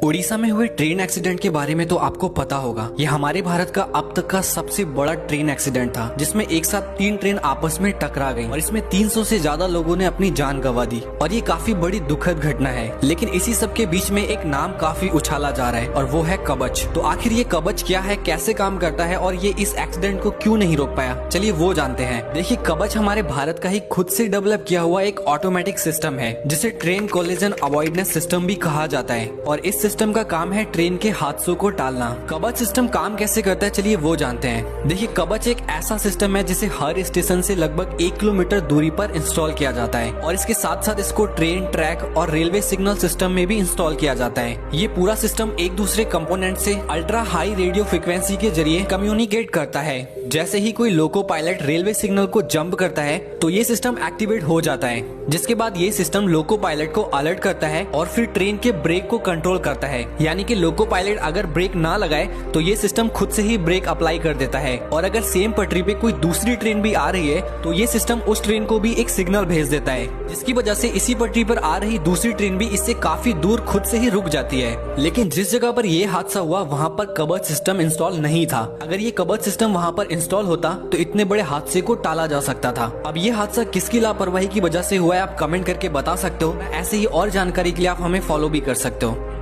उड़ीसा में हुए train accident के बारे में तो आपको पता होगा। ये हमारे भारत का अब तक का सबसे बड़ा ट्रेन एक्सीडेंट था, जिसमें एक साथ 3 ट्रेन आपस में टकरा गई और इसमें 300 से ज्यादा लोगों ने अपनी जान गंवा दी और ये काफी बड़ी दुखद घटना है। लेकिन इसी सब के बीच में एक नाम काफी उछाला जा रहा है और वो है कवच। तो आखिर ये कवच क्या है, कैसे काम करता है और ये इस एक्सीडेंट को क्यों नहीं रोक पाया, चलिए वो जानते हैं। देखिए, कवच हमारे भारत का ही खुद से डेवलप किया हुआ एक ऑटोमेटिक सिस्टम है, जिसे ट्रेन कोलिजन अवॉइडेंस सिस्टम भी कहा जाता है और इस सिस्टम का काम है ट्रेन के हादसों को टालना। कवच सिस्टम काम कैसे करता है, चलिए वो जानते हैं। देखिए, कवच एक ऐसा सिस्टम है जिसे हर स्टेशन से लगभग 1 किलोमीटर दूरी पर इंस्टॉल किया जाता है और इसके साथ साथ इसको ट्रेन, ट्रैक और रेलवे सिग्नल सिस्टम में भी इंस्टॉल किया जाता है। ये पूरा सिस्टम एक दूसरे कंपोनेंट से अल्ट्रा हाई रेडियो फ्रिक्वेंसी के जरिए कम्युनिकेट करता है। जैसे ही कोई लोको पायलट रेलवे सिग्नल को जंप करता है तो ये सिस्टम एक्टिवेट हो जाता है, जिसके बाद ये सिस्टम लोको पायलट को अलर्ट करता है और फिर ट्रेन के ब्रेक को कंट्रोल करता है। यानी कि लोको पायलट अगर ब्रेक ना लगाए तो ये सिस्टम खुद से ही ब्रेक अप्लाई कर देता है और अगर सेम पटरी पे कोई दूसरी ट्रेन भी आ रही है तो ये सिस्टम उस ट्रेन को भी एक सिग्नल भेज देता है, जिसकी वजह से इसी पटरी पर आ रही दूसरी ट्रेन भी इससे काफी दूर खुद से ही रुक जाती है। लेकिन जिस जगह पर ये हादसा हुआ वहाँ पर कवच सिस्टम इंस्टॉल नहीं था। अगर ये कवच सिस्टम वहाँ पर इंस्टॉल होता तो इतने बड़े हादसे को टाला जा सकता था। अब ये हादसा किसकी लापरवाही की वजह से हुआ है, आप कमेंट करके बता सकते हो। ऐसे ही और जानकारी के लिए आप हमें फॉलो भी कर सकते हो।